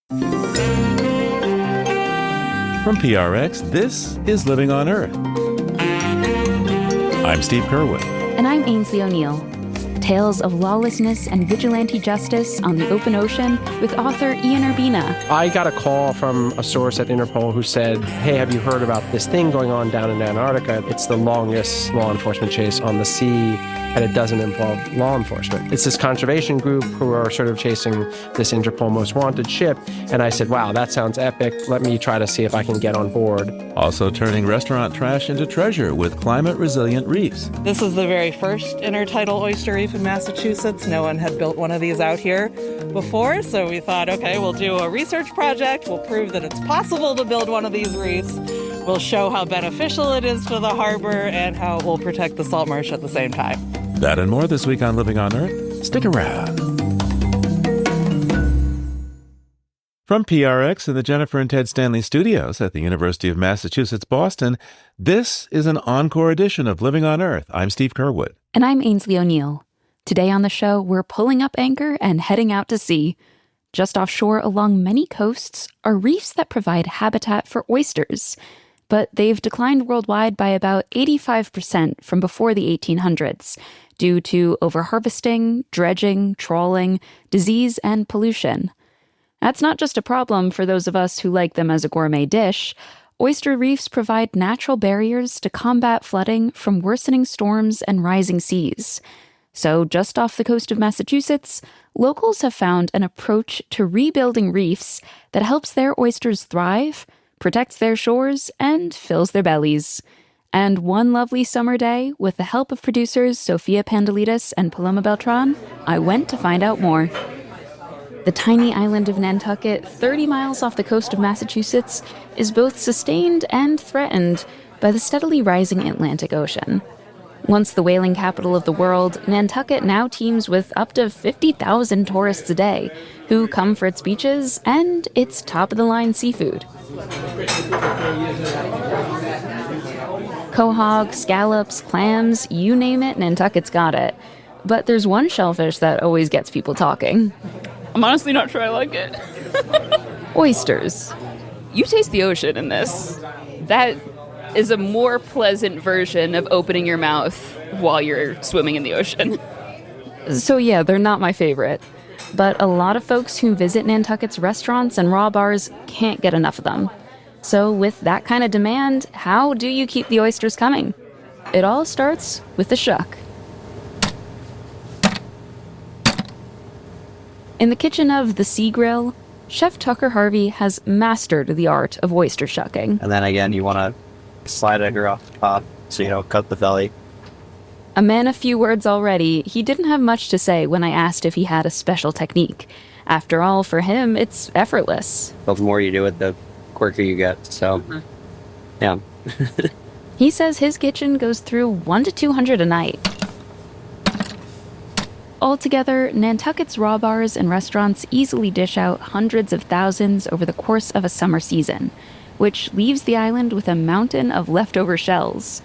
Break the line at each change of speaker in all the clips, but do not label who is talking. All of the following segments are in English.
From PRX, this is Living on Earth. I'm Steve Curwood.
And I'm Ainsley O'Neill. Tales of lawlessness and vigilante justice on the open ocean with author Ian Urbina.
I got a call from a source at Interpol who said, hey, have you heard about this thing going on down in Antarctica? It's the longest law enforcement chase on the sea, and it doesn't involve law enforcement. It's this conservation group who are sort of chasing this Interpol Most Wanted ship. And I said, wow, that sounds epic. Let me try to see if I can get on board.
Also turning restaurant trash into treasure with climate-resilient reefs.
This is the very first intertidal oyster reef in Massachusetts. No one had built one of these out here before, so we thought, okay, we'll do a research project. We'll prove that it's possible to build one of these reefs. We'll show how beneficial it is to the harbor and how it will protect the salt marsh at the same time.
That and more this week on Living on Earth. Stick around. From PRX in the Jennifer and Ted Stanley studios at the University of Massachusetts, Boston, this is an encore edition of Living on Earth. I'm Steve Curwood.
And I'm Ainsley O'Neill. Today on the show, we're pulling up anchor and heading out to sea. Just offshore along many coasts are reefs that provide habitat for oysters, but they've declined worldwide by about 85% from before the 1800s due to overharvesting, dredging, trawling, disease, and pollution. That's not just a problem for those of us who like them as a gourmet dish. Oyster reefs provide natural barriers to combat flooding from worsening storms and rising seas. So just off the coast of Massachusetts, locals have found an approach to rebuilding reefs that helps their oysters thrive, protects their shores, and fills their bellies. And one lovely summer day, with the help of producers Sophia Pandelides and Paloma Beltran, I went to find out more. The tiny island of Nantucket, 30 miles off the coast of Massachusetts, is both sustained and threatened by the steadily rising Atlantic Ocean. Once the whaling capital of the world, Nantucket now teems with up to 50,000 tourists a day, who come for its beaches and its top-of-the-line seafood. Quahog, scallops, clams, you name it, Nantucket's got it. But there's one shellfish that always gets people talking.
I'm honestly not sure I like it.
Oysters.
You taste the ocean in this. That is a more pleasant version of opening your mouth while you're swimming in the ocean.
So yeah, they're not my favorite. But a lot of folks who visit Nantucket's restaurants and raw bars can't get enough of them. So with that kind of demand, how do you keep the oysters coming? It all starts with the shuck. In the kitchen of the Sea Grill, Chef Tucker Harvey has mastered the art of oyster shucking.
And then again, you want to slide it off the top, so you don't cut the belly.
A man of few words already, he didn't have much to say when I asked if he had a special technique. After all, for him, it's effortless.
The more you do it, the quicker you get, so, yeah.
He says his kitchen goes through 1 to 200 a night. Altogether, Nantucket's raw bars and restaurants easily dish out hundreds of thousands over the course of a summer season, which leaves the island with a mountain of leftover shells.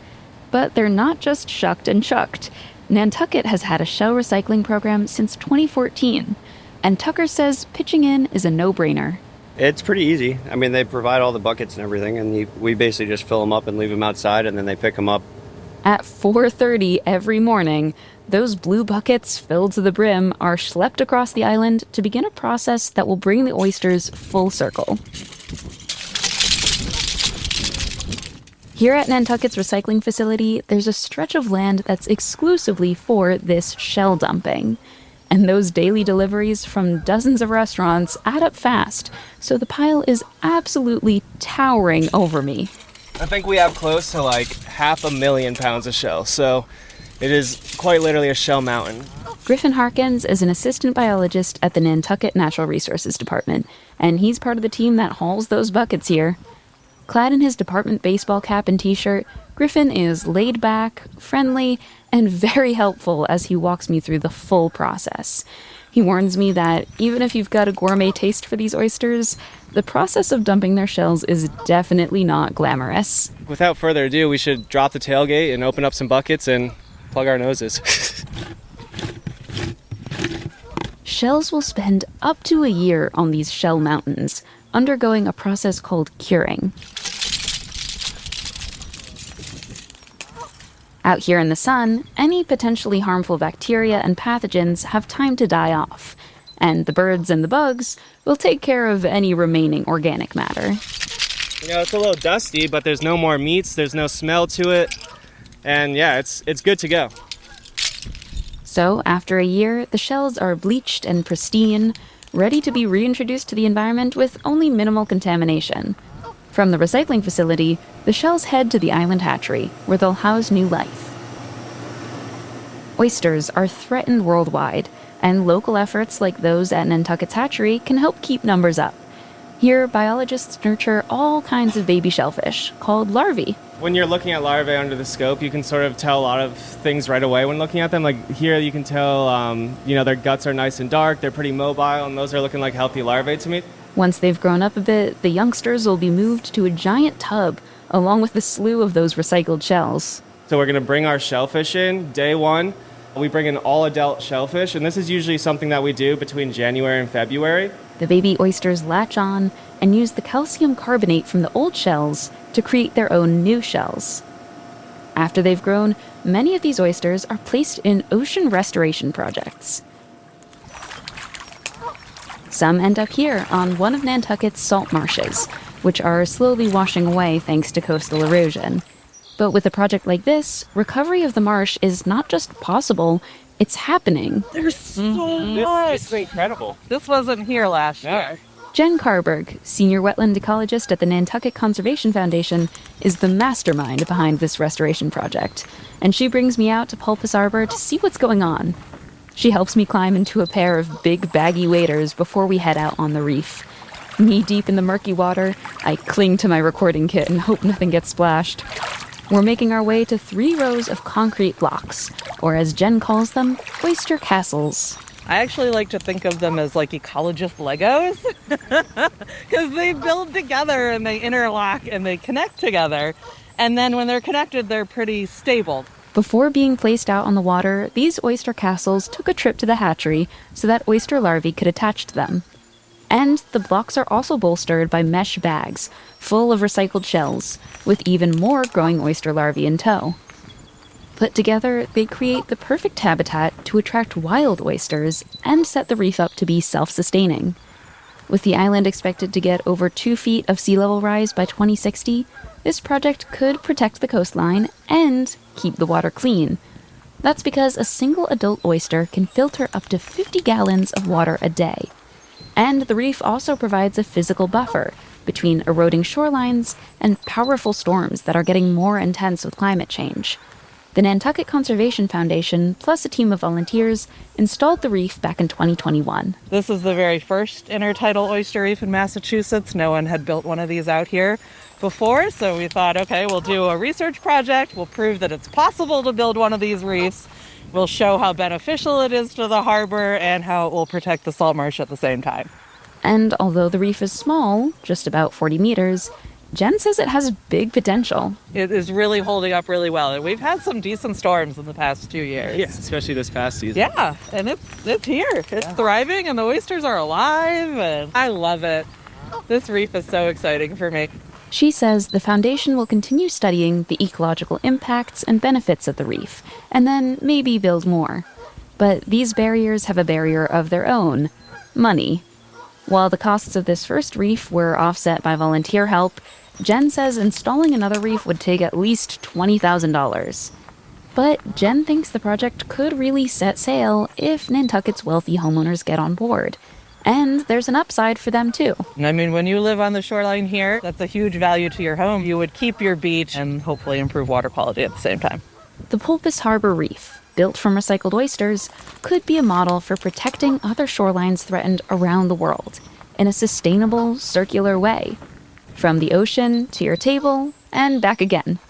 But they're not just shucked and chucked. Nantucket has had a shell recycling program since 2014, and Tucker says pitching in is a no-brainer.
It's pretty easy. I mean, they provide all the buckets and everything, and we basically just fill them up and leave them outside, and then they pick them up.
At 4:30 every morning, those blue buckets filled to the brim are schlepped across the island to begin a process that will bring the oysters full circle. Here at Nantucket's recycling facility, there's a stretch of land that's exclusively for this shell dumping. And those daily deliveries from dozens of restaurants add up fast, so the pile is absolutely towering over me.
I think we have close to like 500,000 pounds of shell, so it is quite literally a shell mountain.
Griffin Harkins is an assistant biologist at the Nantucket Natural Resources Department, and he's part of the team that hauls those buckets here. Clad in his department baseball cap and t-shirt, Griffin is laid back, friendly, and very helpful as he walks me through the full process. He warns me that even if you've got a gourmet taste for these oysters, the process of dumping their shells is definitely not glamorous.
Without further ado, we should drop the tailgate and open up some buckets and plug our noses.
shells will spend up to a year on these shell mountains, undergoing a process called curing. Out here in the sun, any potentially harmful bacteria and pathogens have time to die off, and the birds and the bugs will take care of any remaining organic matter.
You know, it's a little dusty, but there's no more meats, there's no smell to it, and yeah, it's good to go.
So, after a year, the shells are bleached and pristine, ready to be reintroduced to the environment with only minimal contamination. From the recycling facility, the shells head to the island hatchery, where they'll house new life. Oysters are threatened worldwide, and local efforts like those at Nantucket's hatchery can help keep numbers up. Here, biologists nurture all kinds of baby shellfish, called larvae.
When you're looking at larvae under the scope, you can sort of tell a lot of things right away when looking at them. Like here, you can tell, their guts are nice and dark, they're pretty mobile, and those are looking like healthy larvae to me.
Once they've grown up a bit, the youngsters will be moved to a giant tub, along with the slew of those recycled shells.
So we're going to bring our shellfish in. Day one, we bring in all adult shellfish, and this is usually something that we do between January and February.
The baby oysters latch on and use the calcium carbonate from the old shells to create their own new shells. After they've grown, many of these oysters are placed in ocean restoration projects. Some end up here on one of Nantucket's salt marshes, which are slowly washing away thanks to coastal erosion. But with a project like this, recovery of the marsh is not just possible, it's happening.
There's so much.
This is incredible.
This wasn't here last year.
Jen Carberg, senior wetland ecologist at the Nantucket Conservation Foundation, is the mastermind behind this restoration project, and she brings me out to Pulitzer Harbor to see what's going on. She helps me climb into a pair of big baggy waders before we head out on the reef. Knee-deep in the murky water, I cling to my recording kit and hope nothing gets splashed. We're making our way to 3 rows of concrete blocks, or as Jen calls them, oyster castles.
I actually like to think of them as like ecologist Legos, because they build together and they interlock and they connect together. And then when they're connected, they're pretty stable.
Before being placed out on the water, these oyster castles took a trip to the hatchery so that oyster larvae could attach to them. And the blocks are also bolstered by mesh bags full of recycled shells, with even more growing oyster larvae in tow. Put together, they create the perfect habitat to attract wild oysters and set the reef up to be self-sustaining. With the island expected to get over 2 feet of sea level rise by 2060, this project could protect the coastline and keep the water clean. That's because a single adult oyster can filter up to 50 gallons of water a day. And the reef also provides a physical buffer between eroding shorelines and powerful storms that are getting more intense with climate change. The Nantucket Conservation Foundation, plus a team of volunteers, installed the reef back in 2021.
This is the very first intertidal oyster reef in Massachusetts. No one had built one of these out here before, so we thought, okay, we'll do a research project. We'll prove that it's possible to build one of these reefs. We'll show how beneficial it is to the harbor and how it will protect the salt marsh at the same time.
And although the reef is small, just about 40 meters, Jen says it has big potential.
It is really holding up really well. We've had some decent storms in the past 2 years.
Yeah, especially this past season.
Yeah, and it's here. It's thriving, and the oysters are alive, and I love it. This reef is so exciting for me.
She says the foundation will continue studying the ecological impacts and benefits of the reef, and then maybe build more. But these barriers have a barrier of their own: money. While the costs of this first reef were offset by volunteer help, Jen says installing another reef would take at least $20,000. But Jen thinks the project could really set sail if Nantucket's wealthy homeowners get on board. And there's an upside for them too.
I mean, when you live on the shoreline here, that's a huge value to your home. You would keep your beach and hopefully improve water quality at the same time.
The Pulitzer Harbor Reef, built from recycled oysters, could be a model for protecting other shorelines threatened around the world in a sustainable, circular way. From the ocean to your table and back again.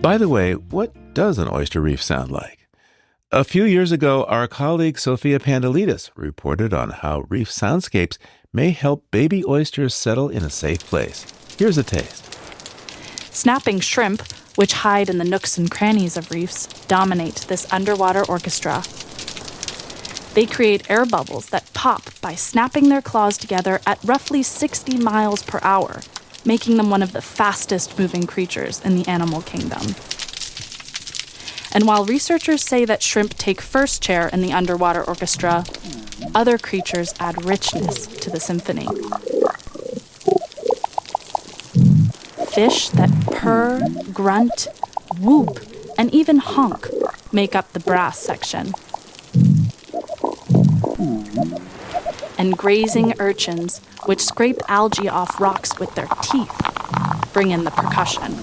By the way, what does an oyster reef sound like? A few years ago, our colleague Sophia Pandalidis reported on how reef soundscapes may help baby oysters settle in a safe place. Here's a taste.
Snapping shrimp, which hide in the nooks and crannies of reefs, dominate this underwater orchestra. They create air bubbles that pop by snapping their claws together at roughly 60 miles per hour, making them one of the fastest moving creatures in the animal kingdom. And while researchers say that shrimp take first chair in the underwater orchestra, other creatures add richness to the symphony. Fish that purr, grunt, whoop, and even honk make up the brass section. And grazing urchins, which scrape algae off rocks with their teeth, bring in the percussion.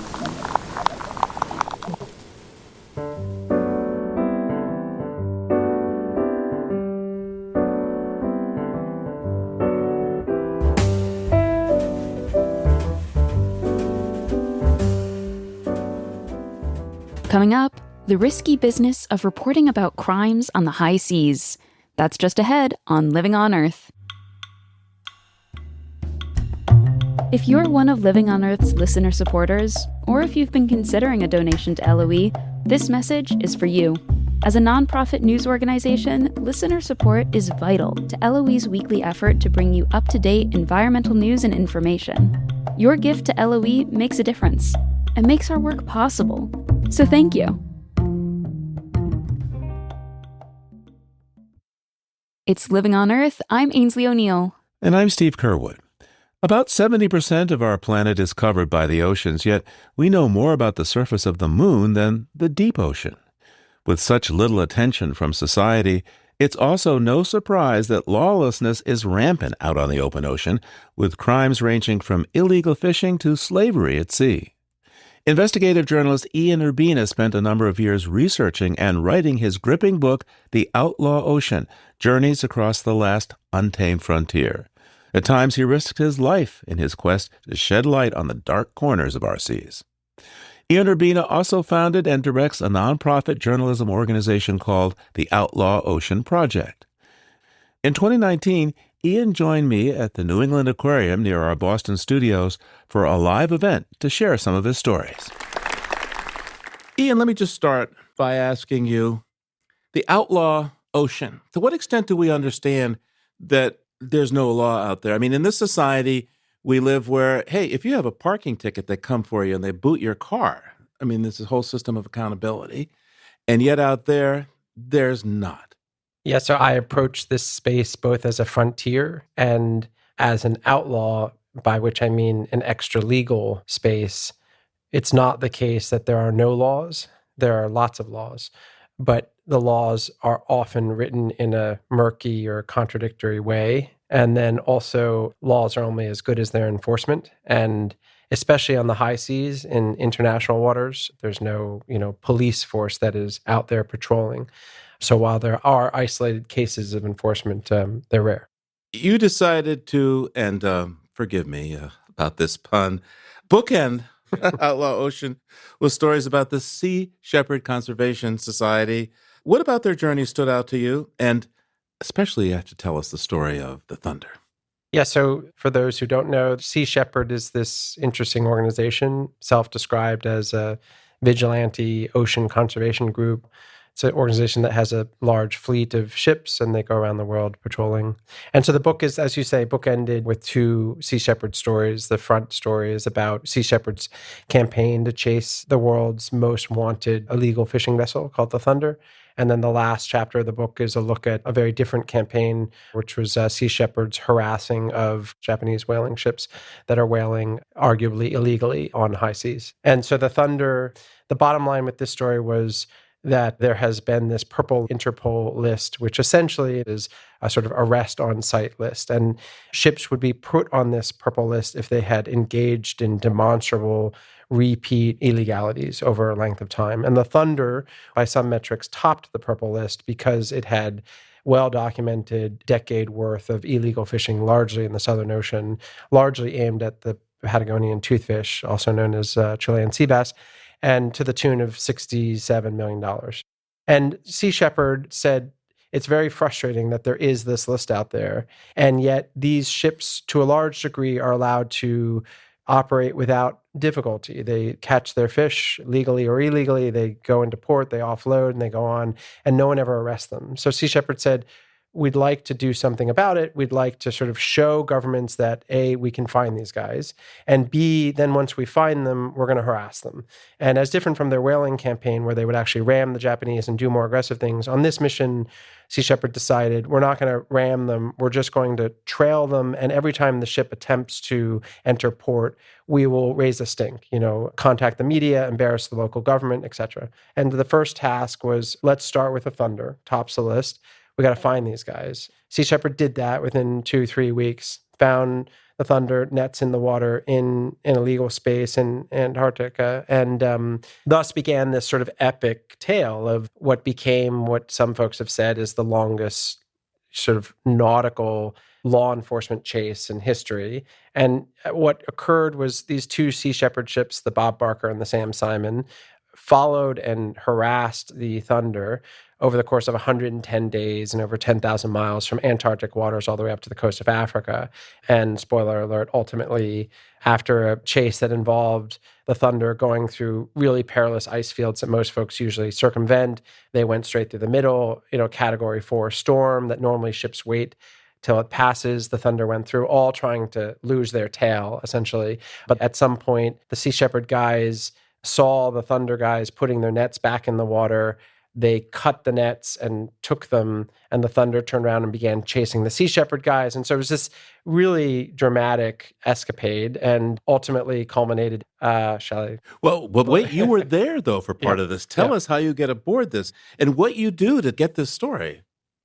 Coming up, the risky business of reporting about crimes on the high seas. That's just ahead on Living on Earth. If you're one of Living on Earth's listener supporters, or if you've been considering a donation to LOE, this message is for you. As a nonprofit news organization, listener support is vital to LOE's weekly effort to bring you up-to-date environmental news and information. Your gift to LOE makes a difference and makes our work possible. So thank you. It's Living on Earth. I'm Ainsley O'Neill.
And I'm Steve Curwood. About 70% of our planet is covered by the oceans, yet we know more about the surface of the moon than the deep ocean. With such little attention from society, it's also no surprise that lawlessness is rampant out on the open ocean, with crimes ranging from illegal fishing to slavery at sea. Investigative journalist Ian Urbina spent a number of years researching and writing his gripping book, The Outlaw Ocean: Journeys Across the Last Untamed Frontier. At times, he risked his life in his quest to shed light on the dark corners of our seas. Ian Urbina also founded and directs a nonprofit journalism organization called the Outlaw Ocean Project. In 2019, Ian joined me at the New England Aquarium near our Boston studios for a live event to share some of his stories. Ian, let me just start by asking you, the Outlaw Ocean, to what extent do we understand that there's no law out there? I mean, in this society, we live where, hey, if you have a parking ticket, they come for you and they boot your car. I mean, there's a whole system of accountability. And yet out there, there's not.
Yeah, so I approach this space both as a frontier and as an outlaw, by which I mean an extra legal space. It's not the case that there are no laws. There are lots of laws, but the laws are often written in a murky or contradictory way. And then also laws are only as good as their enforcement. And especially on the high seas in international waters, there's no, police force that is out there patrolling. So while there are isolated cases of enforcement, they're rare.
You decided to, and forgive me about this pun, bookend Outlaw Ocean with stories about the Sea Shepherd Conservation Society. What about their journey stood out to you? And especially you have to tell us the story of the Thunder.
Yeah, so for those who don't know, Sea Shepherd is this interesting organization, self-described as a vigilante ocean conservation group. It's an organization that has a large fleet of ships, and they go around the world patrolling. And so the book is, as you say, bookended with two Sea Shepherd stories. The front story is about Sea Shepherd's campaign to chase the world's most wanted illegal fishing vessel called the Thunder. And then the last chapter of the book is a look at a very different campaign, which was Sea Shepherd's harassing of Japanese whaling ships that are whaling arguably illegally on high seas. And so the Thunder, the bottom line with this story was that there has been this purple Interpol list, which essentially is a sort of arrest on site list. And ships would be put on this purple list if they had engaged in demonstrable repeat illegalities over a length of time. And the Thunder, by some metrics, topped the purple list because it had well-documented decade worth of illegal fishing, largely in the Southern Ocean, largely aimed at the Patagonian toothfish, also known as Chilean sea bass, and to the tune of $67 million. And Sea Shepherd said, it's very frustrating that there is this list out there, and yet these ships, to a large degree, are allowed to operate without difficulty. They catch their fish legally or illegally, they go into port, they offload, and they go on, and no one ever arrests them. So Sea Shepherd said, we'd like to do something about it. We'd like to sort of show governments that A, we can find these guys, and B, then once we find them, we're going to harass them. And as different from their whaling campaign, where they would actually ram the Japanese and do more aggressive things, on this mission, Sea Shepherd decided, we're not going to ram them. We're just going to trail them. And every time the ship attempts to enter port, we will raise a stink, contact the media, embarrass the local government, etc. And the first task was, let's start with the Thunder, tops the list. We got to find these guys. Sea Shepherd did that within 2-3 weeks, found the Thunder, nets in the water in illegal space in Antarctica, and thus began this sort of epic tale of what became what some folks have said is the longest sort of nautical law enforcement chase in history. And what occurred was these two Sea Shepherd ships, the Bob Barker and the Sam Simon, followed and harassed the Thunder over the course of 110 days and over 10,000 miles from Antarctic waters all the way up to the coast of Africa. And spoiler alert, ultimately, after a chase that involved the Thunder going through really perilous ice fields that most folks usually circumvent, they went straight through the middle, Category 4 storm that normally ships wait till it passes. The Thunder went through, all trying to lose their tail, essentially. But at some point, the Sea Shepherd guys saw the Thunder guys putting their nets back in the water. They cut the nets and took them, and the Thunder turned around and began chasing the Sea Shepherd guys. And so it was this really dramatic escapade and ultimately culminated, shall I?
Well, but wait, you were there, though, for part of this. Tell us how you get aboard this and what you do to get this story.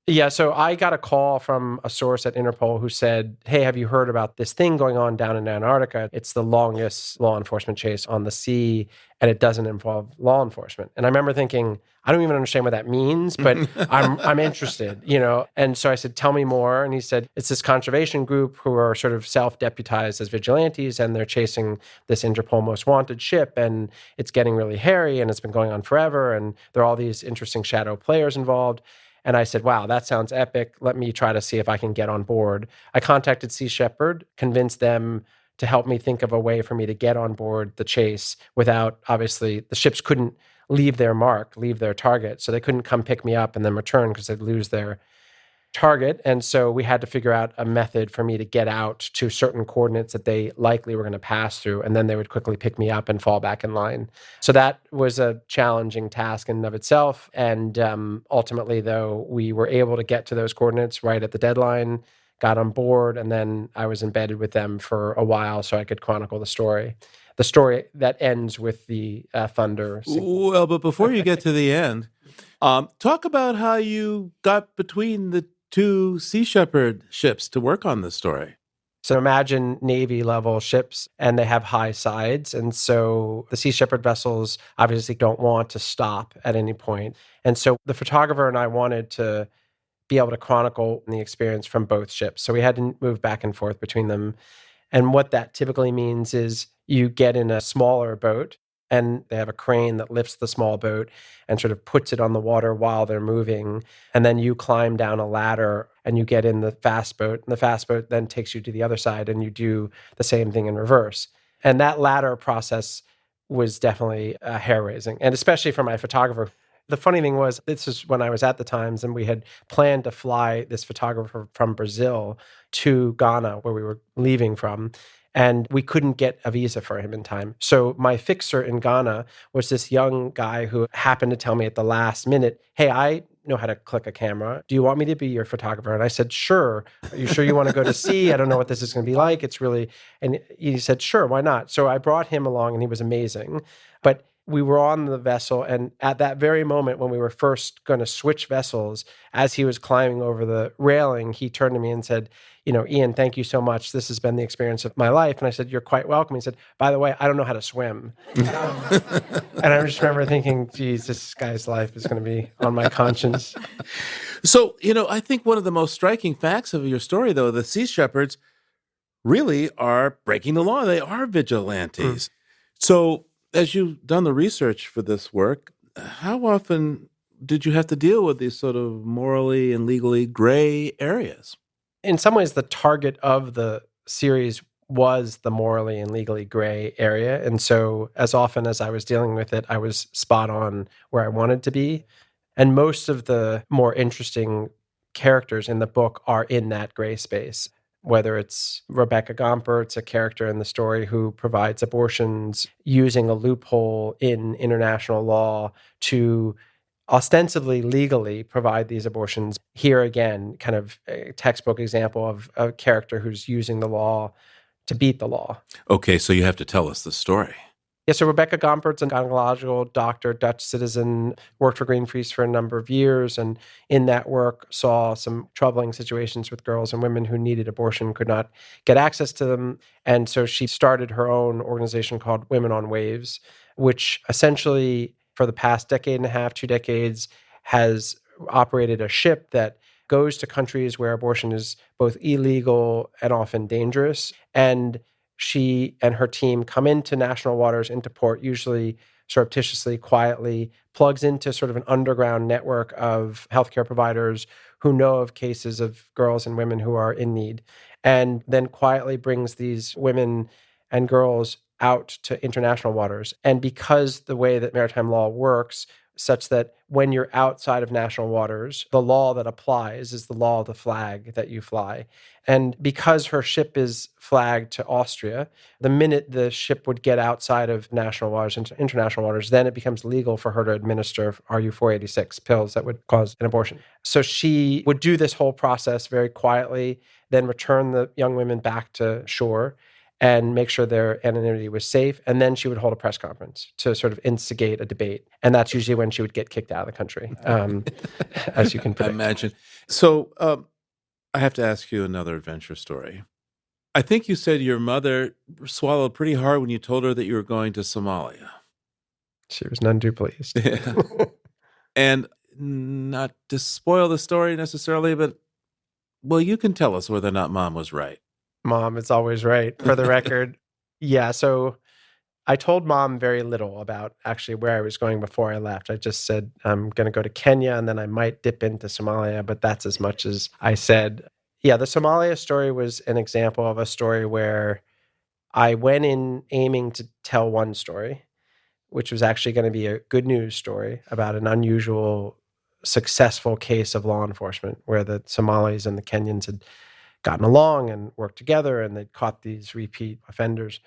Yeah, so I got a call from a source at Interpol who said, hey, have you heard about this thing going on down in Antarctica? It's the longest law enforcement chase on the sea, and it doesn't involve law enforcement. And I remember thinking, I don't even understand what that means, but I'm interested, And so I said, tell me more. And he said, it's this conservation group who are sort of self-deputized as vigilantes, and they're chasing this Interpol most wanted ship, and it's getting really hairy, and it's been going on forever, and there are all these interesting shadow players involved. And I said, wow, that sounds epic. Let me try to see if I can get on board. I contacted Sea Shepherd, convinced them to help me think of a way for me to get on board the chase without, obviously, the ships couldn't leave their mark, leave their target. So they couldn't come pick me up and then return because they'd lose their target. And so we had to figure out a method for me to get out to certain coordinates that they likely were going to pass through, and then they would quickly pick me up and fall back in line. So that was a challenging task in and of itself. And ultimately, though, we were able to get to those coordinates right at the deadline, got on board, and then I was embedded with them for a while so I could chronicle the story. The story that ends with the Thunder.
Well, but before you get to the end, talk about how you got between the two Sea Shepherd ships to work on this story.
So imagine Navy-level ships, and they have high sides. And so the Sea Shepherd vessels obviously don't want to stop at any point. And so the photographer and I wanted to be able to chronicle the experience from both ships. So we had to move back and forth between them. And what that typically means is you get in a smaller boat, and they have a crane that lifts the small boat and sort of puts it on the water while they're moving. And then you climb down a ladder and you get in the fast boat. And the fast boat then takes you to the other side, and you do the same thing in reverse. And that ladder process was definitely hair-raising, and especially for my photographer. The funny thing was, this is when I was at the Times, and we had planned to fly this photographer from Brazil to Ghana, where we were leaving from. And we couldn't get a visa for him in time. So my fixer in Ghana was this young guy who happened to tell me at the last minute, hey, I know how to click a camera. Do you want me to be your photographer? And I said, sure. Are you sure you want to go to sea? I don't know what this is going to be like. It's really, and he said, sure, why not? So I brought him along, and he was amazing. But we were on the vessel, and at that very moment when we were first going to switch vessels, as he was climbing over the railing, he turned to me and said, Ian, thank you so much. This has been the experience of my life. And I said, you're quite welcome. He said, by the way, I don't know how to swim. And I just remember thinking, geez, this guy's life is going to be on my conscience.
So, I think one of the most striking facts of your story, though, the Sea Shepherds really are breaking the law. They are vigilantes. So as you've done the research for this work, how often did you have to deal with these sort of morally and legally gray areas?
In some ways, the target of the series was the morally and legally gray area. And so as often as I was dealing with it, I was spot on where I wanted to be. And most of the more interesting characters in the book are in that gray space. Whether it's Rebecca Gompertz, a character in the story who provides abortions using a loophole in international law to ostensibly legally provide these abortions. Here again, kind of a textbook example of a character who's using the law to beat the law.
Okay, so you have to tell us the story.
Yeah, so Rebecca Gompertz, a gynecological doctor, Dutch citizen, worked for Greenpeace for a number of years, and in that work saw some troubling situations with girls and women who needed abortion, could not get access to them. And so she started her own organization called Women on Waves, which essentially for the past decade and a half, 2 decades, has operated a ship that goes to countries where abortion is both illegal and often dangerous. And she and her team come into national waters, into port, usually surreptitiously, quietly, plugs into sort of an underground network of healthcare providers who know of cases of girls and women who are in need, and then quietly brings these women and girls out to international waters. And because the way that maritime law works, such that when you're outside of national waters, the law that applies is the law of the flag that you fly. And because her ship is flagged to Austria, the minute the ship would get outside of national waters into international waters, then it becomes legal for her to administer RU-486 pills that would cause an abortion. So she would do this whole process very quietly, then return the young women back to shore and make sure their anonymity was safe. And then she would hold a press conference to sort of instigate a debate. And that's usually when she would get kicked out of the country, as you can predict.
I imagine. So I have to ask you another adventure story. I think you said your mother swallowed pretty hard when you told her that you were going to Somalia.
She was none too pleased.
Yeah. And not to spoil the story necessarily, but, well, you can tell us whether or not Mom was right.
Mom is always right, for the record. Yeah, so I told Mom very little about actually where I was going before I left. I just said, I'm going to go to Kenya and then I might dip into Somalia, but that's as much as I said. Yeah, the Somalia story was an example of a story where I went in aiming to tell one story, which was actually going to be a good news story about an unusual, successful case of law enforcement where the Somalis and the Kenyans had gotten along and worked together, and they'd caught these repeat offenders.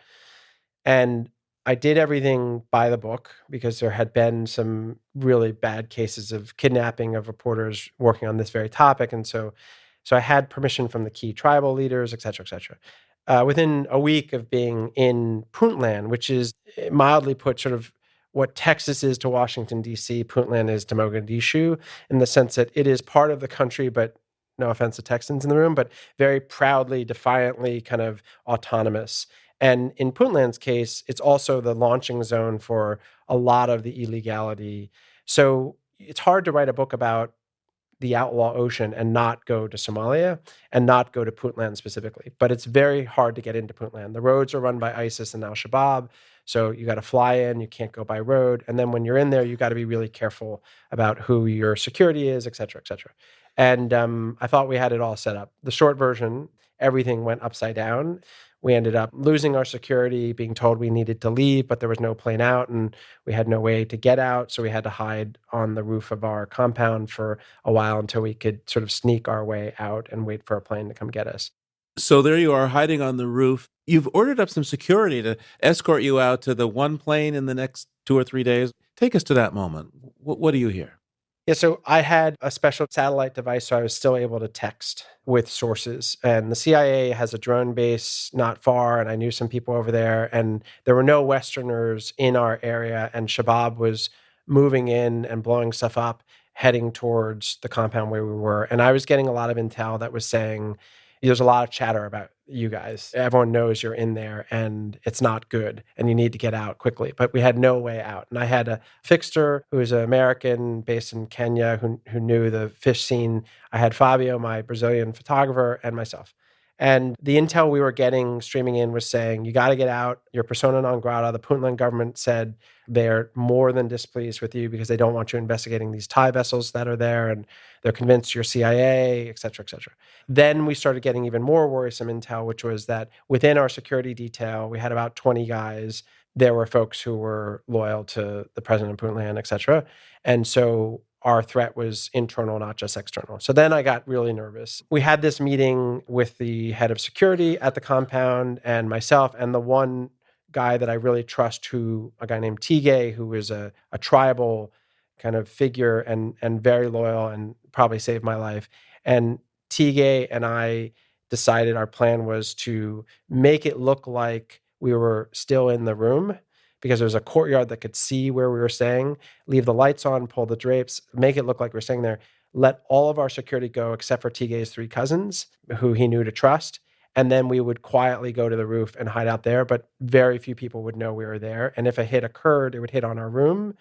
And I did everything by the book because there had been some really bad cases of kidnapping of reporters working on this very topic. And so I had permission from the key tribal leaders, et cetera, et cetera. Within a week of being in Puntland, which is mildly put sort of what Texas is to Washington, D.C., Puntland is to Mogadishu, in the sense that it is part of the country, but no offense to Texans in the room, but very proudly, defiantly kind of autonomous. And in Puntland's case, it's also the launching zone for a lot of the illegality. So it's hard to write a book about the Outlaw Ocean and not go to Somalia and not go to Puntland specifically. But it's very hard to get into Puntland. The roads are run by ISIS and Al-Shabaab. So you got to fly in, you can't go by road. And then when you're in there, you got to be really careful about who your security is, et cetera, et cetera. And I thought we had it all set up. The short version, everything went upside down. We ended up losing our security, being told we needed to leave, but there was no plane out and we had no way to get out. So we had to hide on the roof of our compound for a while until we could sort of sneak our way out and wait for a plane to come get us.
So there you are hiding on the roof. You've ordered up some security to escort you out to the one plane in the next 2 or 3 days. Take us to that moment. What do you hear?
Yeah, so I had a special satellite device, so I was still able to text with sources. And the CIA has a drone base not far, and I knew some people over there. And there were no Westerners in our area, and Shabab was moving in and blowing stuff up, heading towards the compound where we were. And I was getting a lot of intel that was saying, there's a lot of chatter about you guys. Everyone knows you're in there and it's not good and you need to get out quickly. But we had no way out. And I had a fixer who was an American based in Kenya who knew the fish scene. I had Fabio, my Brazilian photographer, and myself. And the intel we were getting streaming in was saying, you got to get out. You're persona non grata. The Puntland government said they're more than displeased with you because they don't want you investigating these Thai vessels that are there, and they're convinced you're CIA, et cetera, et cetera. Then we started getting even more worrisome intel, which was that within our security detail, we had about 20 guys. There were folks who were loyal to the president of Puntland, et cetera. And so our threat was internal, not just external. So then I got really nervous. We had this meeting with the head of security at the compound and myself and the one guy that I really trust, a guy named Tige, who is a tribal kind of figure and very loyal and probably saved my life. And Tige and I decided our plan was to make it look like we were still in the room, because there was a courtyard that could see where we were staying, leave the lights on, pull the drapes, make it look like we're staying there, let all of our security go except for Tige's 3 cousins, who he knew to trust. And then we would quietly go to the roof and hide out there, but very few people would know we were there. And if a hit occurred, it would hit on our room.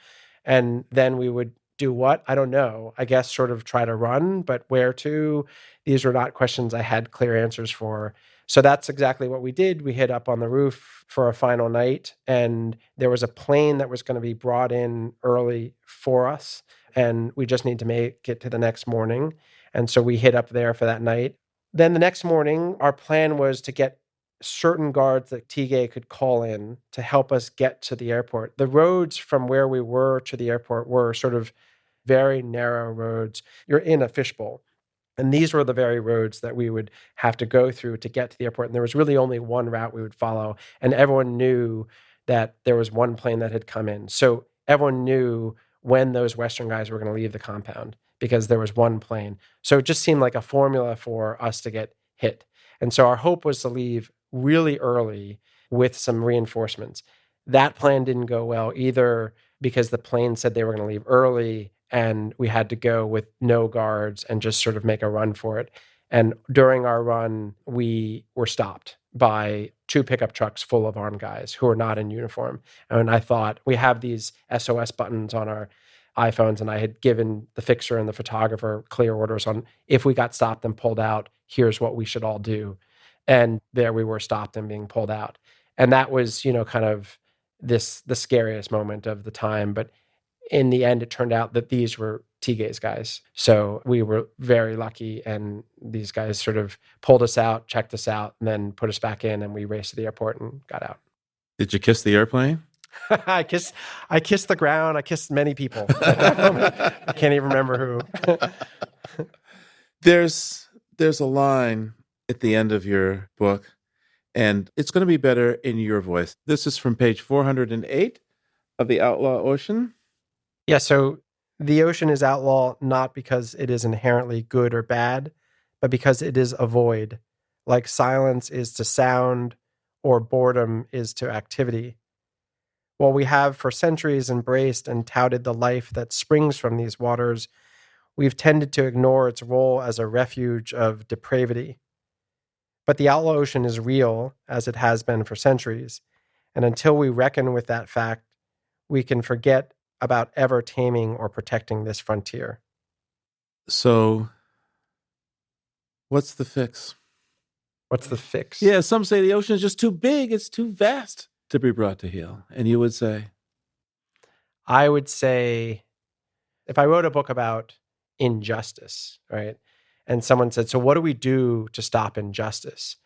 And then we would do what? I don't know. I guess sort of try to run, but where to? These were not questions I had clear answers for. So that's exactly what we did. We hid up on the roof for a final night, and there was a plane that was going to be brought in early for us, and we just need to make it to the next morning. And so we hid up there for that night. Then the next morning, our plan was to get certain guards that Tige could call in to help us get to the airport. The roads from where we were to the airport were sort of very narrow roads. You're in a fishbowl. And these were the very roads that we would have to go through to get to the airport. And there was really only one route we would follow. And everyone knew that there was one plane that had come in. So everyone knew when those Western guys were going to leave the compound because there was one plane. So it just seemed like a formula for us to get hit. And so our hope was to leave really early with some reinforcements. That plan didn't go well either because the plane said they were going to leave early, and we had to go with no guards and just sort of make a run for it. And during our run, we were stopped by 2 pickup trucks full of armed guys who were not in uniform. And I thought, we have these SOS buttons on our iPhones, and I had given the fixer and the photographer clear orders on, if we got stopped and pulled out, here's what we should all do. And there we were, stopped and being pulled out. And that was, kind of the scariest moment of the time. But in the end, it turned out that these were Tige's guys. So we were very lucky, and these guys sort of pulled us out, checked us out, and then put us back in, and we raced to the airport and got out.
Did you kiss the airplane?
I kissed the ground. I kissed many people. I can't even remember who.
There's a line at the end of your book, and it's going to be better in your voice. This is from page 408 of The Outlaw Ocean.
Yeah, so the ocean is outlaw not because it is inherently good or bad, but because it is a void, like silence is to sound or boredom is to activity. While we have for centuries embraced and touted the life that springs from these waters, we've tended to ignore its role as a refuge of depravity. But the outlaw ocean is real, as it has been for centuries, and until we reckon with that fact, we can forget about ever taming or protecting this frontier.
So, what's the fix?
What's the fix?
Yeah, some say the ocean is just too big, it's too vast to be brought to heel. And you would say?
I would say, if I wrote a book about injustice, right, and someone said, so what do we do to stop injustice?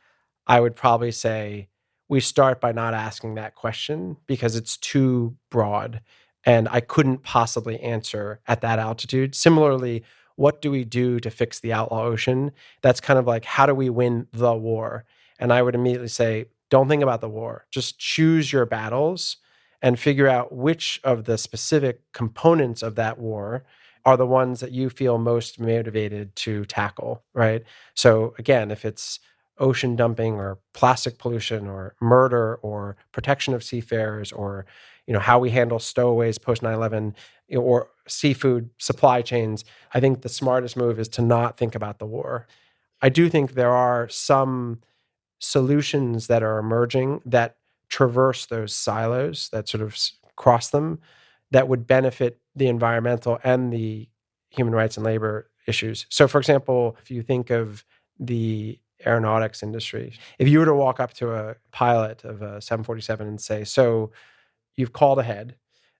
I would probably say, we start by not asking that question because it's too broad. And I couldn't possibly answer at that altitude. Similarly, what do we do to fix the outlaw ocean? That's kind of like, how do we win the war? And I would immediately say, don't think about the war. Just choose your battles and figure out which of the specific components of that war are the ones that you feel most motivated to tackle, right? So again, if it's ocean dumping or plastic pollution or murder or protection of seafarers or how we handle stowaways post 9/11 or seafood supply chains, I think the smartest move is to not think about the war. I do think there are some solutions that are emerging that traverse those silos, that sort of cross them, that would benefit the environmental and the human rights and labor issues. So for example, if you think of the aeronautics industry. If you were to walk up to a pilot of a 747 and say, so you've called ahead,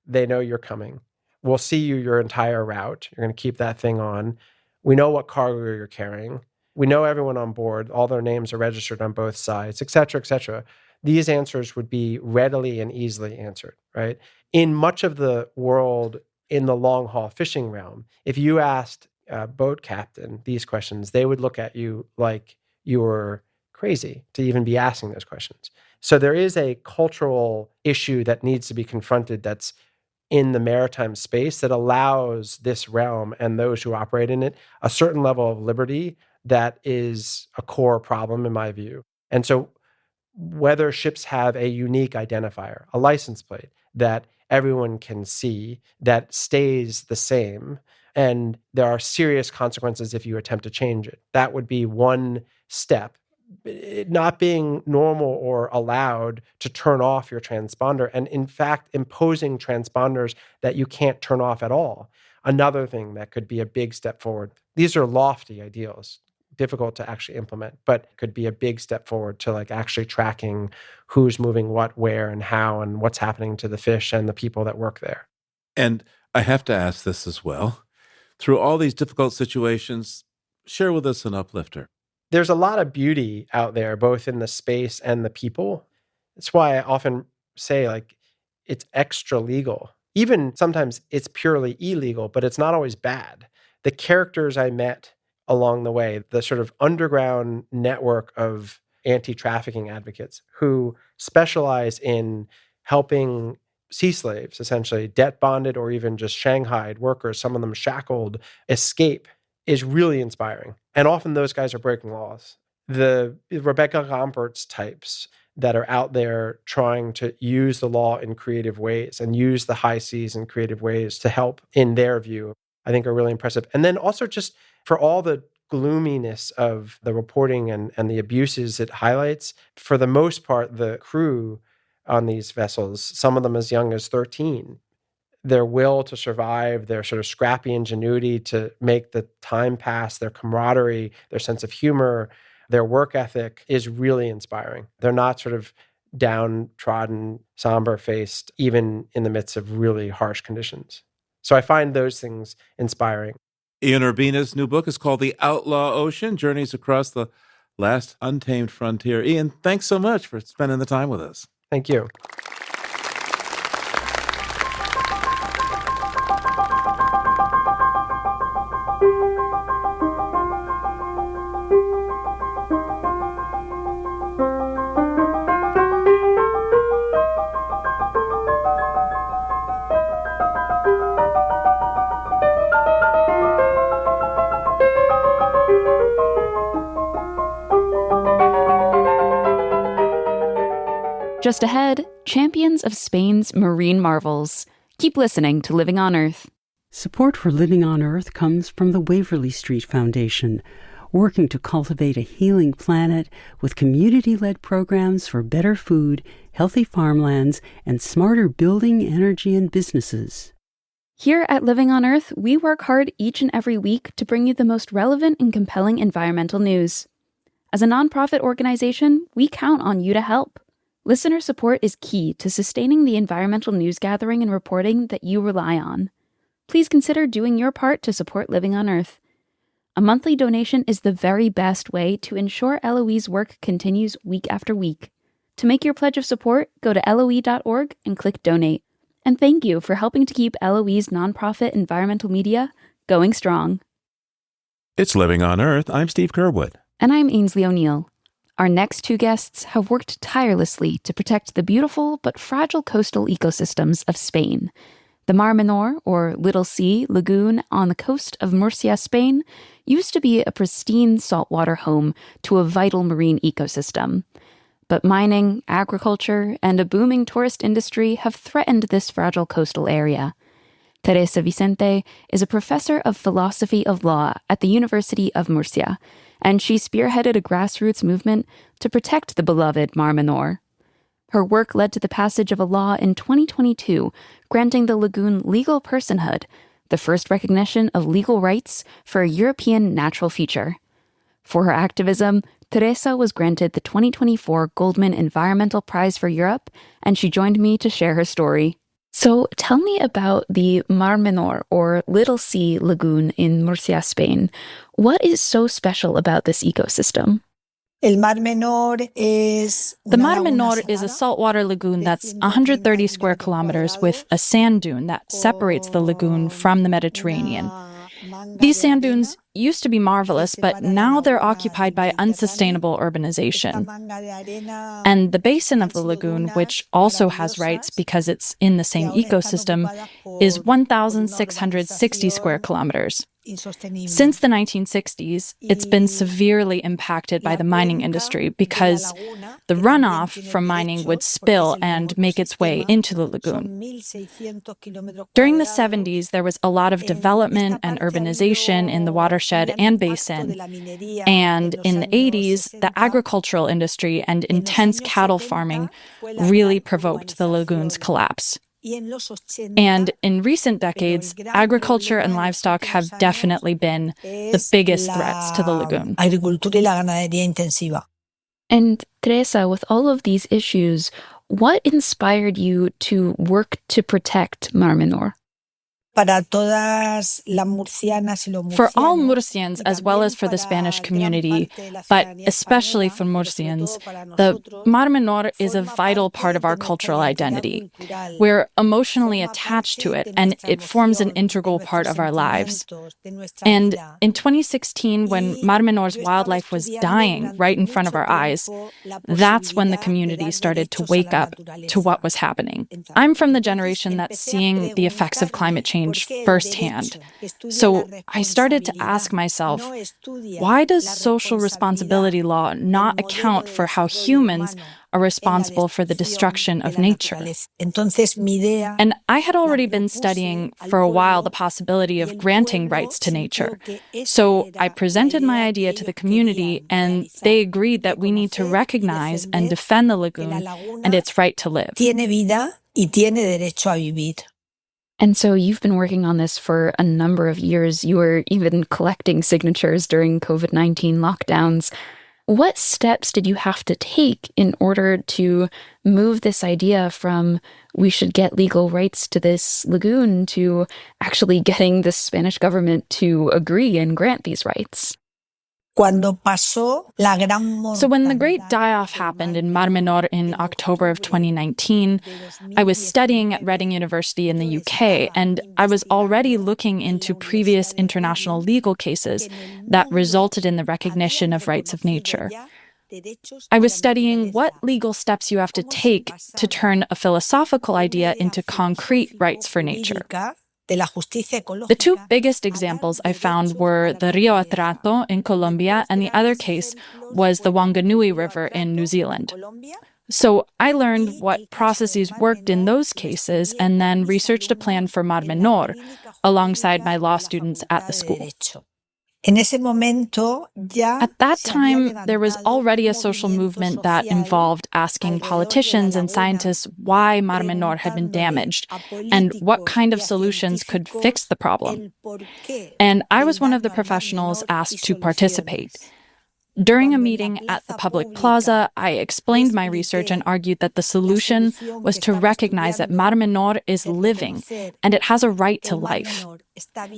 they know you're coming. We'll see you your entire route. You're going to keep that thing on. We know what cargo you're carrying. We know everyone on board. All their names are registered on both sides, et cetera, et cetera. These answers would be readily and easily answered, right? In much of the world, in the long haul fishing realm, if you asked a boat captain these questions, they would look at you like you were crazy to even be asking those questions. So there is a cultural issue that needs to be confronted that's in the maritime space that allows this realm and those who operate in it a certain level of liberty that is a core problem in my view. And so whether ships have a unique identifier, a license plate that everyone can see that stays the same, and there are serious consequences if you attempt to change it, that would be one step. It not being normal or allowed to turn off your transponder, and in fact, imposing transponders that you can't turn off at all. Another thing that could be a big step forward. These are lofty ideals, difficult to actually implement, but could be a big step forward to like actually tracking who's moving what, where, and how, and what's happening to the fish and the people that work there.
And I have to ask this as well. Through all these difficult situations, share with us an uplifter.
There's a lot of beauty out there, both in the space and the people. That's why I often say, like, it's extra legal. Even sometimes it's purely illegal, but it's not always bad. The characters I met along the way, the sort of underground network of anti-trafficking advocates who specialize in helping sea slaves, essentially debt bonded or even just shanghaied workers, some of them shackled, escape, is really inspiring. And often those guys are breaking laws. The Rebecca Rompert's types that are out there trying to use the law in creative ways and use the high seas in creative ways to help, in their view, I think are really impressive. And then also just for all the gloominess of the reporting and the abuses it highlights, for the most part, the crew on these vessels, some of them as young as 13, their will to survive, their sort of scrappy ingenuity to make the time pass, their camaraderie, their sense of humor, their work ethic is really inspiring. They're not sort of downtrodden, somber-faced, even in the midst of really harsh conditions. So I find those things inspiring.
Ian Urbina's new book is called The Outlaw Ocean, Journeys Across the Last Untamed Frontier. Ian, thanks so much for spending the time with us.
Thank you.
Just ahead, champions of Spain's marine marvels. Keep listening to Living on Earth.
Support for Living on Earth comes from the Waverly Street Foundation, working to cultivate a healing planet with community-led programs for better food, healthy farmlands, and smarter building, energy, and businesses.
Here at Living on Earth, we work hard each and every week to bring you the most relevant and compelling environmental news. As a nonprofit organization, we count on you to help. Listener support is key to sustaining the environmental news gathering and reporting that you rely on. Please consider doing your part to support Living on Earth. A monthly donation is the very best way to ensure LOE's work continues week after week. To make your pledge of support, go to LOE.org and click Donate. And thank you for helping to keep LOE's nonprofit environmental media going strong.
It's Living on Earth. I'm Steve Kerwood.
And I'm Ainsley O'Neill. Our next two guests have worked tirelessly to protect the beautiful but fragile coastal ecosystems of Spain. The Mar Menor, or Little Sea, lagoon on the coast of Murcia, Spain, used to be a pristine saltwater home to a vital marine ecosystem. But mining, agriculture, and a booming tourist industry have threatened this fragile coastal area. Teresa Vicente is a professor of philosophy of law at the University of Murcia, and she spearheaded a grassroots movement to protect the beloved Mar Menor. Her work led to the passage of a law in 2022 granting the lagoon legal personhood, the first recognition of legal rights for a European natural feature. For her activism, Teresa was granted the 2024 Goldman Environmental Prize for Europe, and she joined me to share her story. So tell me about the Mar Menor, or Little Sea Lagoon in Murcia, Spain. What is so special about this ecosystem?
The Mar Menor is a saltwater lagoon that's 130 square kilometers with a sand dune that separates the lagoon from the Mediterranean. These sand dunes used to be marvelous, but now they're occupied by unsustainable urbanization. And the basin of the lagoon, which also has rights because it's in the same ecosystem, is 1,660 square kilometers. Since the 1960s, it's been severely impacted by the mining industry because the runoff from mining would spill and make its way into the lagoon. During the 70s, there was a lot of development and urbanization in the watershed and basin. And in the 80s, the agricultural industry and intense cattle farming really provoked the lagoon's collapse. And in recent decades, agriculture and livestock have definitely been the biggest threats to the lagoon.
And Teresa, with all of these issues, what inspired you to work to protect Mar Menor?
For all Murcians, as well as for the Spanish community, but especially for Murcians, the Mar Menor is a vital part of our cultural identity. We're emotionally attached to it, and it forms an integral part of our lives. And in 2016, when Mar Menor's wildlife was dying right in front of our eyes, that's when the community started to wake up to what was happening. I'm from the generation that's seeing the effects of climate change firsthand. So I started to ask myself, why does social responsibility law not account for how humans are responsible for the destruction of nature? And I had already been studying for a while the possibility of granting rights to nature. So I presented my idea to the community, and they agreed that we need to recognize and defend the lagoon and its right to live.
And so you've been working on this for a number of years. You were even collecting signatures during COVID-19 lockdowns. What steps did you have to take in order to move this idea from we should get legal rights to this lagoon to actually getting the Spanish government to agree and grant these rights?
So when the great die-off happened in Mar Menor in October of 2019, I was studying at Reading University in the UK, and I was already looking into previous international legal cases that resulted in the recognition of rights of nature. I was studying what legal steps you have to take to turn a philosophical idea into concrete rights for nature. The two biggest examples I found were the Rio Atrato in Colombia, and the other case was the Wanganui River in New Zealand. So I learned what processes worked in those cases and then researched a plan for Mar Menor alongside my law students at the school. At that time, there was already a social movement that involved asking politicians and scientists why Mar Menor had been damaged and what kind of solutions could fix the problem. And I was one of the professionals asked to participate. During a meeting at the public plaza, I explained my research and argued that the solution was to recognize that Mar Menor is living and it has a right to life.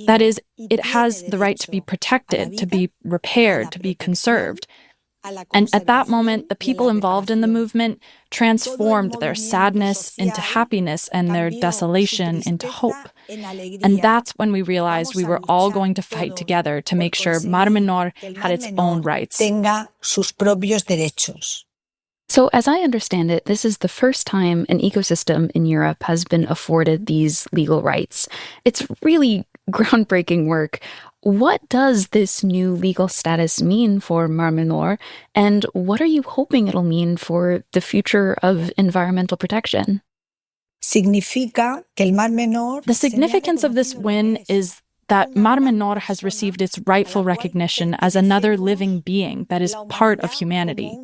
That is, it has the right to be protected, to be repaired, to be conserved. And at that moment, the people involved in the movement transformed their sadness into happiness and their desolation into hope. And that's when we realized we were all going to fight together to make sure Mar Menor had its own rights.
So as I understand it, this is the first time an ecosystem in Europe has been afforded these legal rights. It's really groundbreaking work. What does this new legal status mean for Mar Menor, and what are you hoping it'll mean for the future of environmental protection?
The significance of this win is that Mar Menor has received its rightful recognition as another living being that is part of humanity.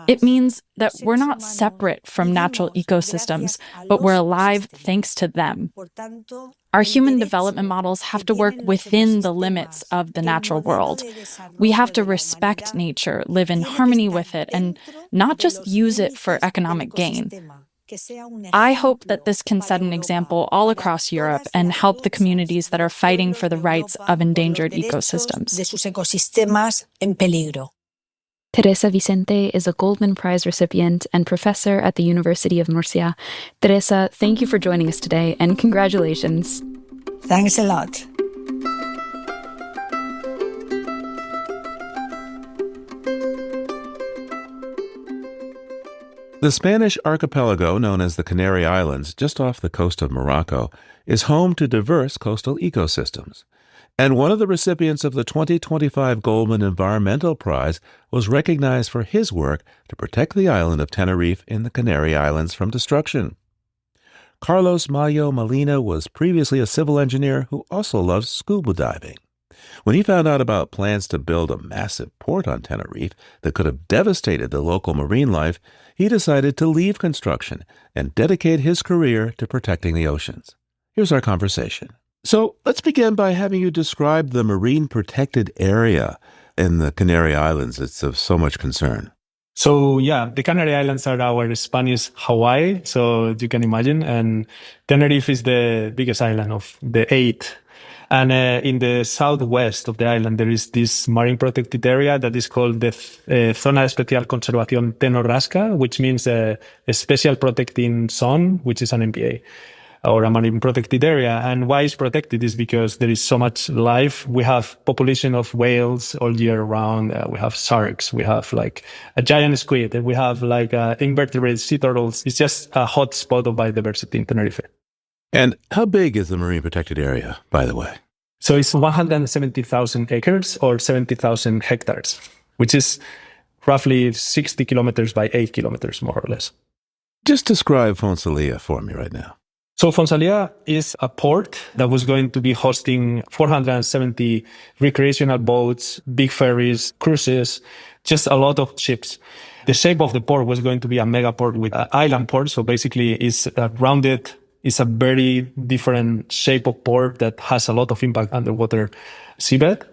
It means that we're not separate from natural ecosystems, but we're alive thanks to them. Our human development models have to work within the limits of the natural world. We have to respect nature, live in harmony with it, and not just use it for economic gain. I hope that this can set an example all across Europe and help the communities that are fighting for the rights of endangered ecosystems.
Teresa Vicente is a Goldman Prize recipient and professor at the University of Murcia. Teresa, thank you for joining us today, and congratulations.
Thanks a lot.
The Spanish archipelago, known as the Canary Islands, just off the coast of Morocco, is home to diverse coastal ecosystems. And one of the recipients of the 2025 Goldman Environmental Prize was recognized for his work to protect the island of Tenerife in the Canary Islands from destruction. Carlos Mayo Molina was previously a civil engineer who also loves scuba diving. When he found out about plans to build a massive port on Tenerife that could have devastated the local marine life, he decided to leave construction and dedicate his career to protecting the oceans. Here's our conversation. So let's begin by having you describe the marine protected area in the Canary Islands. It's of so much concern.
So yeah, the Canary Islands are our Spanish Hawaii, so you can imagine. And Tenerife is the biggest island of the 8. And in the southwest of the island, there is this marine protected area that is called the Zona Especial Conservación Tenorrasca, which means a special protecting zone, which is an MPA, or a marine protected area. And why it's protected is because there is so much life. We have population of whales all year round. We have sharks. We have like a giant squid. And we have like invertebrate sea turtles. It's just a hot spot of biodiversity in Tenerife.
And how big is the marine protected area, by the way?
So it's 170,000 acres or 70,000 hectares, which is roughly 60 kilometers by 8 kilometers, more or less.
Just describe Fonsalia for me right now.
So Fonsalia is a port that was going to be hosting 470 recreational boats, big ferries, cruises, just a lot of ships. The shape of the port was going to be a mega port with an island port. So basically it's rounded. It's a very different shape of port that has a lot of impact underwater seabed.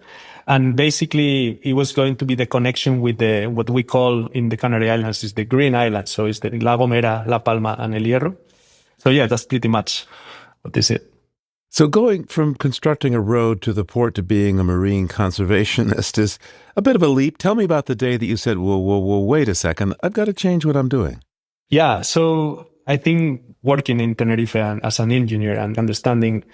And basically, it was going to be the connection with what we call in the Canary Islands is the Green Islands. So it's the La Gomera, La Palma, and El Hierro. So yeah, that's pretty much what is it.
So going from constructing a road to the port to being a marine conservationist is a bit of a leap. Tell me about the day that you said, whoa, wait a second, I've got to change what I'm doing.
Yeah, so I think working in Tenerife and as an engineer and understanding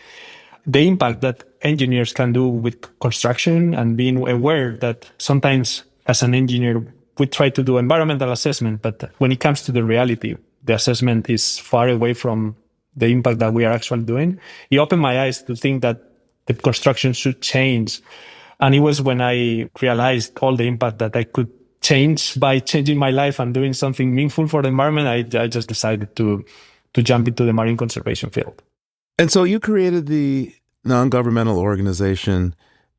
the impact that engineers can do with construction and being aware that sometimes as an engineer, we try to do environmental assessment, but when it comes to the reality, the assessment is far away from the impact that we are actually doing. It opened my eyes to think that the construction should change. And it was when I realized all the impact that I could change by changing my life and doing something meaningful for the environment. I just decided to jump into the marine conservation field.
And so you created the non-governmental organization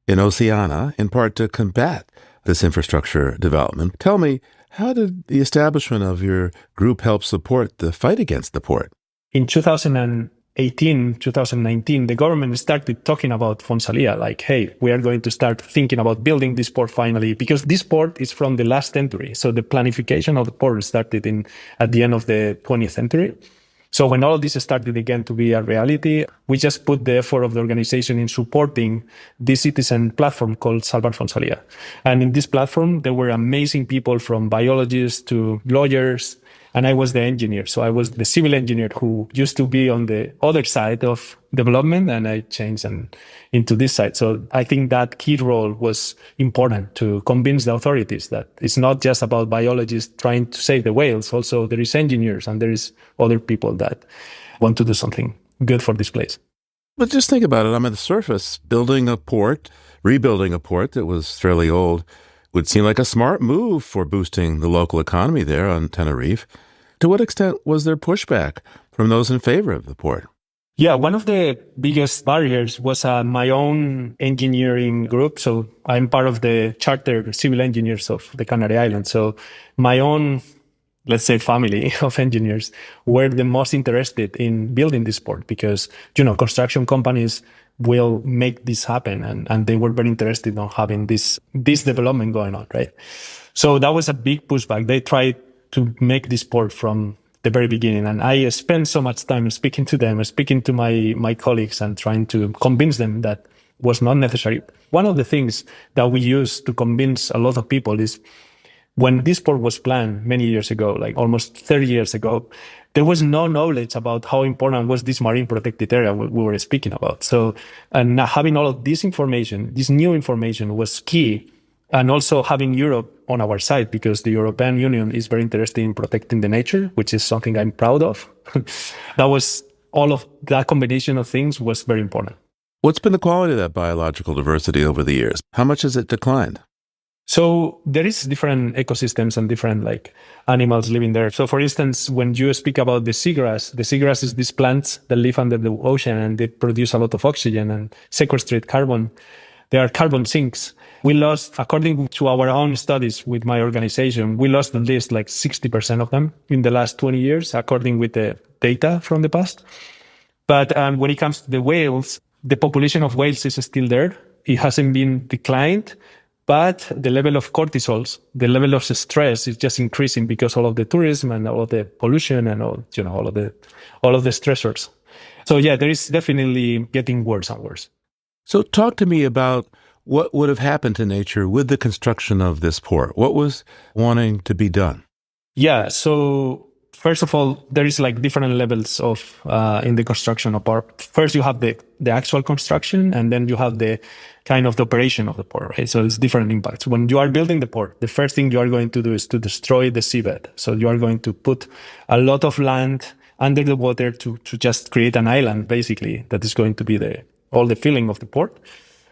in Oceana in part to combat this infrastructure development. Tell me, how did the establishment of your group help support the fight against the port?
In 2018, 2019, the government started talking about Fonsalia, like, hey, we are going to start thinking about building this port finally, because this port is from the last century. So the planification of the port started at the end of the 20th century. So when all of this started again to be a reality, we just put the effort of the organization in supporting this citizen platform called Salvar Fonsalia. And in this platform, there were amazing people from biologists to lawyers, and I was the engineer. So I was the civil engineer who used to be on the other side of development, and I changed into this side. So I think that key role was important to convince the authorities that it's not just about biologists trying to save the whales. Also, there is engineers and there is other people that want to do something good for this place.
But just think about it. I'm at the surface, building a port, rebuilding a port that was fairly old, would seem like a smart move for boosting the local economy there on Tenerife. To what extent was there pushback from those in favor of the port?
Yeah, one of the biggest barriers was my own engineering group. So I'm part of the charter civil engineers of the Canary Islands. So my own, let's say, family of engineers were the most interested in building this port because, construction companies will make this happen. And they were very interested in having this development going on, right? So that was a big pushback. They tried to make this port from the very beginning. And I spent so much time speaking to them, speaking to my colleagues and trying to convince them that was not necessary. One of the things that we use to convince a lot of people is when this port was planned many years ago, like almost 30 years ago, there was no knowledge about how important was this marine protected area we were speaking about. So, and having all of this information, this new information was key. And also having Europe on our side, because the European Union is very interested in protecting the nature, which is something I'm proud of. That was all of that combination of things was very important.
What's been the quality of that biological diversity over the years? How much has it declined?
So there is different ecosystems and different animals living there. So for instance, when you speak about the seagrass is these plants that live under the ocean and they produce a lot of oxygen and sequestrate carbon. They are carbon sinks. We lost, according to our own studies with my organization, we lost at least 60% of them in the last 20 years, according with the data from the past. But when it comes to the whales, the population of whales is still there. It hasn't been declined, but the level of cortisols, the level of stress is just increasing because all of the tourism and all of the pollution and all of the stressors. So yeah, there is definitely getting worse and worse.
So talk to me about what would have happened to nature with the construction of this port. What was wanting to be done?
Yeah, so first of all, there is different levels of in the construction of port. First, you have the actual construction, and then you have the kind of the operation of the port, right? So it's different impacts. When you are building the port, the first thing you are going to do is to destroy the seabed. So you are going to put a lot of land under the water to just create an island, basically, that is going to be all the filling of the port.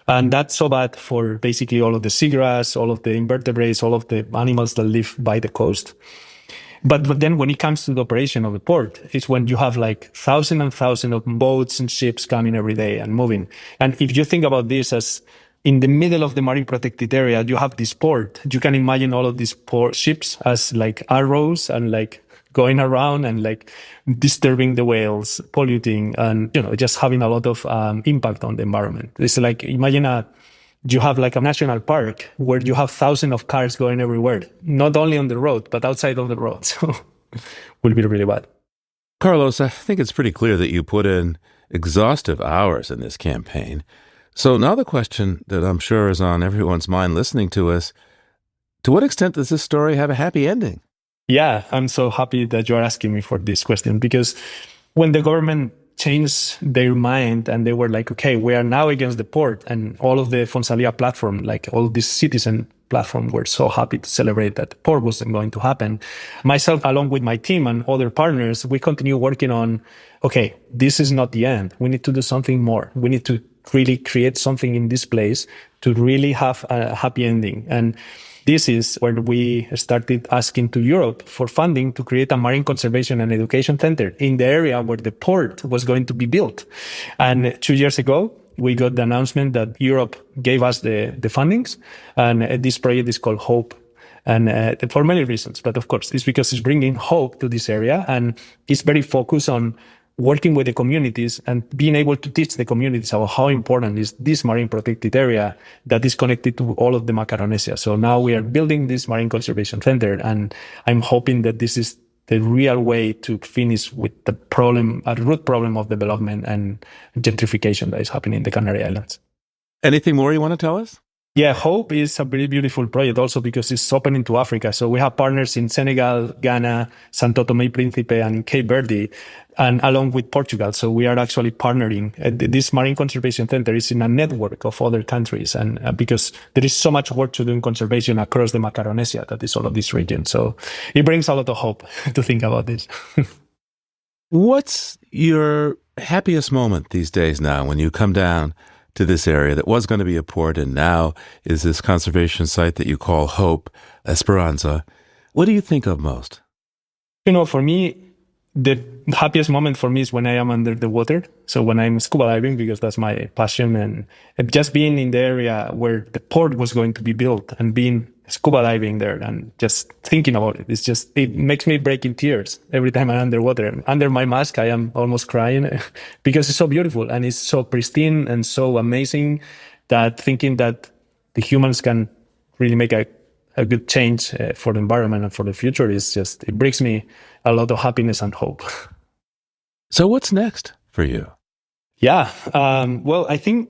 And that's so bad for basically all of the seagrass, all of the invertebrates, all of the animals that live by the coast. But then when it comes to the operation of the port, it's when you have thousands and thousands of boats and ships coming every day and moving. And if you think about this as in the middle of the marine protected area, you have this port. You can imagine all of these port ships as arrows and going around and disturbing the whales, polluting, and just having a lot of impact on the environment. It's imagine you have a national park where you have thousands of cars going everywhere, not only on the road but outside of the road. So it will be really bad.
Carlos, I think it's pretty clear that you put in exhaustive hours in this campaign. So now the question that I'm sure is on everyone's mind listening to us, to what extent does this story have a happy ending?
Yeah, I'm so happy that you're asking me for this question, because when the government changed their mind and they were okay, we are now against the port, and all of the Fonsalia platform, all these citizen platform, were so happy to celebrate that the port wasn't going to happen. Myself, along with my team and other partners, we continue working on, okay, this is not the end. We need to do something more. We need to really create something in this place to really have a happy ending. And this is where we started asking to Europe for funding to create a marine conservation and education center in the area where the port was going to be built. And 2 years ago, we got the announcement that Europe gave us the fundings, and this project is called HOPE. And for many reasons, but of course, it's because it's bringing hope to this area, and it's very focused on working with the communities and being able to teach the communities about how important is this marine protected area that is connected to all of the Macaronesia. So now we are building this marine conservation center, and I'm hoping that this is the real way to finish with the problem, a root problem of development and gentrification that is happening in the Canary Islands.
Anything more you want to tell us?
Yeah, HOPE is a very beautiful project also because it's opening to Africa. So we have partners in Senegal, Ghana, Santo Tomé y Príncipe, and Cape Verde, and along with Portugal. So we are actually partnering. This Marine Conservation Center is in a network of other countries, and because there is so much work to do in conservation across the Macaronesia, that is all of this region. So it brings a lot of hope to think about this.
What's your happiest moment these days now when you come down to this area that was going to be a port and now is this conservation site that you call Hope, Esperanza? What do you think of most?
For me, the happiest moment for me is when I am under the water. So when I'm scuba diving, because that's my passion, and just being in the area where the port was going to be built and being scuba diving there and just thinking about it, it makes me break in tears every time I'm underwater. Under my mask, I am almost crying because it's so beautiful and it's so pristine and so amazing that thinking that the humans can really make a good change for the environment and for the future it brings me a lot of happiness and hope.
So what's next for you?
Yeah. Well, I think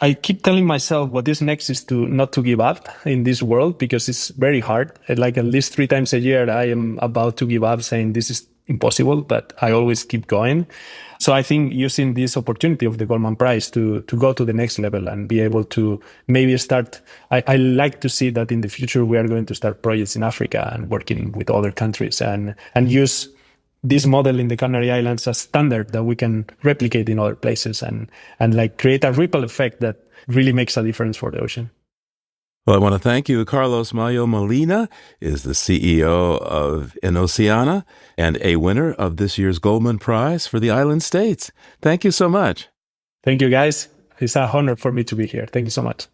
I keep telling myself what is next is not to give up in this world, because it's very hard. Like at least 3 times a year, I am about to give up, saying this is impossible, but I always keep going. So I think using this opportunity of the Goldman Prize to go to the next level and be able to maybe start, I like to see that in the future we are going to start projects in Africa and working with other countries and use this model in the Canary Islands as standard that we can replicate in other places and like create a ripple effect that really makes a difference for the ocean.
Well, I want to thank you. Carlos Mayo Molina is the CEO of Inoceana and a winner of this year's Goldman Prize for the Island States. Thank you so much.
Thank you, guys. It's an honor for me to be here. Thank you so much.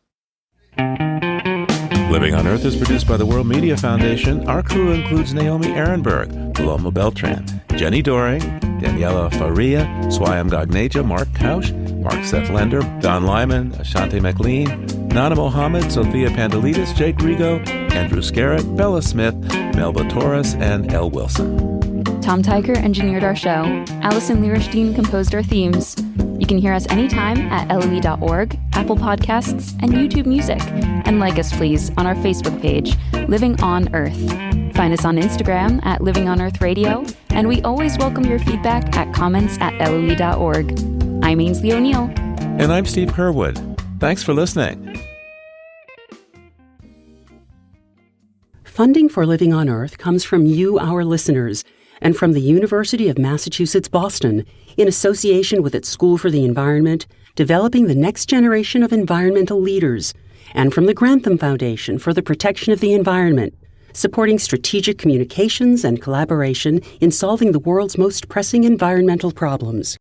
Living on Earth is produced by the World Media Foundation. Our crew includes Naomi Ehrenberg, Paloma Beltran, Jenny Doring, Daniela Faria, Swayam Gagneja, Mark Tausch, Mark Seth Lender, Don Lyman, Ashante McLean, Nana Mohammed, Sophia Pandelides, Jake Rigo, Andrew Scarrett, Bella Smith, Melba Torres, and Elle Wilson.
Tom Tiger engineered our show. Allison Lierstein composed our themes. You can hear us anytime at LOE.org, Apple Podcasts, and YouTube Music. And like us, please, on our Facebook page, Living on Earth. Find us on Instagram at Living on Earth Radio, and we always welcome your feedback at comments@LOE.org. I'm Ainsley O'Neill.
And I'm Steve Kerwood. Thanks for listening.
Funding for Living on Earth comes from you, our listeners, and from the University of Massachusetts, Boston, in association with its School for the Environment, developing the next generation of environmental leaders, and from the Grantham Foundation for the Protection of the Environment, supporting strategic communications and collaboration in solving the world's most pressing environmental problems.